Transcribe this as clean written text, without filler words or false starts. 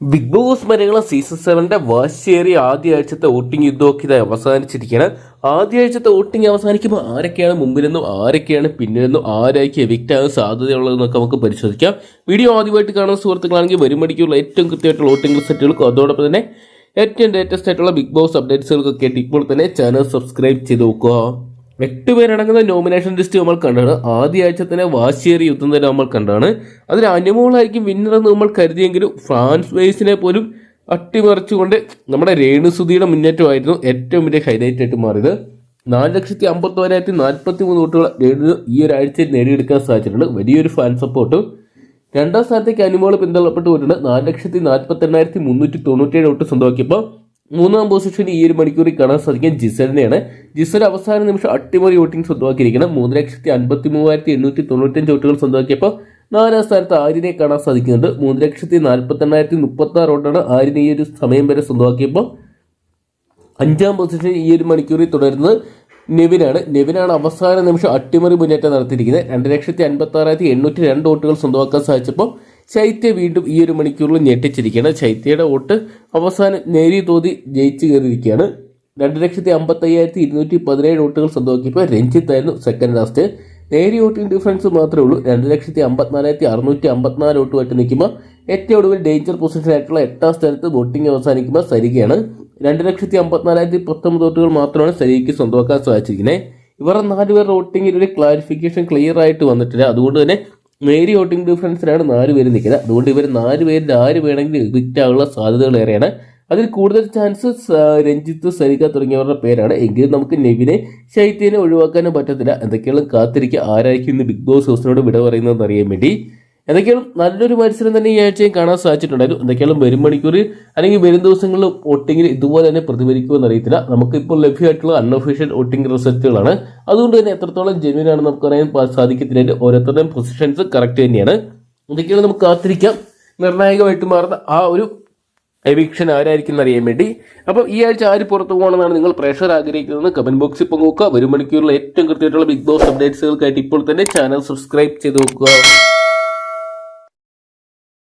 Big boss Malayalam season 7 വാശിയേറിയ ആദ്യ ആഴ്ചത്തെ വോട്ടിംഗ് യുദ്ധമൊക്കെ ഇത് അവസാനിച്ചിരിക്കുകയാണ്. ആദ്യ ആഴ്ചത്തെ വോട്ടിംഗ് അവസാനിക്കുമ്പോൾ ആരൊക്കെയാണ് മുമ്പിലെന്നും ആരൊക്കെയാണ് പിന്നിലെന്നും ആരായിരിക്കും എവിക്റ്റ് ആകാൻ സാധ്യതയുള്ളതെന്നൊക്കെ നമുക്ക് പരിശോധിക്കാം. വീഡിയോ ആദ്യമായിട്ട് കാണുന്ന സുഹൃത്തുക്കളാണെങ്കിൽ വരുമടിക്കുള്ള ഏറ്റവും കൃത്യമായിട്ടുള്ള വോട്ടിംഗ് റിസൾട്ടുകൾക്കും അതോടൊപ്പം തന്നെ ഏറ്റവും ലേറ്റസ്റ്റ് ആയിട്ടുള്ള ബിഗ് ബോസ് അപ്ഡേറ്റ്സുകൾക്കൊക്കെ ആയിട്ട് ഇപ്പോൾ തന്നെ ചാനൽ സബ്സ്ക്രൈബ് ചെയ്ത് നോക്കുക. 8 പേരടങ്ങുന്ന നോമിനേഷൻ ലിസ്റ്റ് നമ്മൾ കണ്ടാണ്. ആദ്യ ആഴ്ച തന്നെ വാശിയേറിയ യുദ്ധം തന്നെ നമ്മൾ കണ്ടാണ്. അതിൽ അനുമോളായിരിക്കും വിന്നർ എന്ന് നമ്മൾ കരുതിയെങ്കിലും ഫ്രാൻസ് വേസിനെ പോലും അട്ടിമറിച്ചുകൊണ്ട് നമ്മുടെ രേണുസുധിയുടെ മുന്നേറ്റമായിരുന്നു ഏറ്റവും വലിയ ഹൈലൈറ്റ് ആയിട്ട് മാറിയത്. 4,51,043 വോട്ടുകൾ രേണു ഈ ഒരാഴ്ചയിൽ നേടിയെടുക്കാൻ സാധിച്ചിട്ടുണ്ട്. വലിയൊരു ഫാൻ സപ്പോർട്ടും. രണ്ടാം സ്ഥാനത്തേക്ക് അനുമോൾ പിന്തള്ളപ്പെട്ടു പോയിട്ടുണ്ട്. 4,48,397 വോട്ട് സ്വന്തമാക്കിയപ്പോൾ മൂന്നാം പൊസിഷൻ ഈ ഒരു മണിക്കൂറിൽ കാണാൻ സാധിക്കുക ജിസലിനെയാണ്. ജിസൽ അവസാന നിമിഷം അട്ടിമറി വോട്ടിംഗ് സ്വന്തമാക്കിയിരിക്കുന്നത്. 3,53,895 വോട്ടുകൾ സ്വന്തമാക്കിയപ്പോൾ നാലാം സ്ഥാനത്ത് ആര്യനെ കാണാൻ സാധിക്കുന്നുണ്ട്. 3,48,036 വോട്ടാണ് ആര്യൻ ഈ ഒരു സമയം വരെ സ്വന്തമാക്കിയപ്പോൾ. അഞ്ചാം പൊസിഷൻ ഈ ഒരു മണിക്കൂറിൽ തുടരുന്നത് നെവിനാണ് അവസാന നിമിഷം അട്ടിമറി മുന്നേറ്റം നടത്തിയിരിക്കുന്നത്. 2,56,802 വോട്ടുകൾ സ്വന്തമാക്കാൻ സാധിച്ചപ്പോൾ ശൈത്യ വീണ്ടും ഈ ഒരു മണിക്കൂറിൽ ഞെട്ടിച്ചിരിക്കുകയാണ്. ശൈത്യയുടെ വോട്ട് അവസാനം നേരിയ തോതി ജയിച്ചു കയറിയിരിക്കുകയാണ്. 2,55,217 വോട്ടുകൾ സ്വന്തമാക്കിയപ്പോൾ രഞ്ജിത്തായിരുന്നു സെക്കൻഡ് ലാസ്റ്റ്. നേരിയ വോട്ടിംഗ് ഡിഫറൻസ് മാത്രമേ ഉള്ളൂ. 2,54,654 വോട്ടുമായിട്ട് നിൽക്കുമ്പോൾ ഏറ്റവും ഒടുവിൽ ഡേഞ്ചർ പൊസിഷനായിട്ടുള്ള 8ാം സ്ഥാനത്ത് വോട്ടിംഗ് അവസാനിക്കുമ്പോൾ സരികയാണ്. 2,54,019 വോട്ടുകൾ മാത്രമാണ് സരികയ്ക്ക് സ്വന്തമാക്കാൻ സാധിച്ചിരിക്കുന്നത്. ഇവർ 4 പേരുടെ വോട്ടിങ്ങിൽ ഒരു ക്ലാരിഫിക്കേഷൻ ക്ലിയർ ആയിട്ട് വന്നിട്ടില്ല. അതുകൊണ്ട് തന്നെ നേരിയ വോട്ടിംഗ് ഡിഫറൻസിലാണ് 4 പേര് നിൽക്കുന്നത്. അതുകൊണ്ട് ഇവർ 4 പേരിൽ ആര് വേണമെങ്കിലും എവിക്റ്റ് ആകാനുള്ള സാധ്യതകൾ ഏറെയാണ്. അതിൽ കൂടുതൽ ചാൻസ് രഞ്ജിത്ത്, സരിക തുടങ്ങിയവരുടെ പേരാണ്. എങ്കിലും നമുക്ക് നെവിനെ, ശൈത്യനെ ഒഴിവാക്കാനും പറ്റത്തില്ല. എന്തൊക്കെയാണ് കാത്തിരിക്കുക ആരായിരിക്കും ഇന്ന് ബിഗ് ബോസ് ഹൗസിനോട് വിട പറയുന്നതെന്ന് അറിയാൻ വേണ്ടി. എന്തൊക്കെയാണ് നല്ലൊരു മത്സരം തന്നെ ഈ ആഴ്ചയും കാണാൻ സാധിച്ചിട്ടുണ്ടായിരുന്നു. എന്തൊക്കെയാണ് വരും മണിക്കൂറിൽ അല്ലെങ്കിൽ വരും ദിവസങ്ങളിൽ വോട്ടിങ്ങിൽ ഇതുപോലെ തന്നെ പ്രതിഫലിക്കുമെന്ന് അറിയത്തില്ല. നമുക്കിപ്പോൾ ലഭ്യമായിട്ടുള്ള അൺഒഫീഷ്യൽ വോട്ടിംഗ് റിസൾട്ടുകളാണ്. അതുകൊണ്ട് തന്നെ എത്രത്തോളം ജെന്യൂൻ ആണെന്ന് നമുക്ക് അറിയാൻ സാധിക്കത്തില്ല. ഓരോരുത്തരുടെയും പൊസിഷൻസ് കറക്റ്റ് തന്നെയാണ്. എന്തൊക്കെയാണ് നമുക്ക് കാത്തിരിക്കാം നിർണായകമായിട്ട് മാറുന്ന ആ ഒരു എവിക്ഷൻ ആരായിരിക്കും എന്നറിയാൻ വേണ്ടി. അപ്പോൾ ഈ ആഴ്ച ആര് പുറത്തു പോകണമെന്നാണ് നിങ്ങൾ പ്രേക്ഷകർ ആഗ്രഹിക്കുന്നത് കമന്റ് ബോക്സിൽ പങ്കുവെക്കുക. വരും മണിക്കൂറിൽ ഏറ്റവും കൃത്യമായിട്ടുള്ള ബിഗ് ബോസ് അപ്ഡേറ്റ്സുകൾക്കായിട്ട് ഇപ്പോൾ തന്നെ ചാനൽ സബ്സ്ക്രൈബ് ചെയ്ത് നോക്കുക.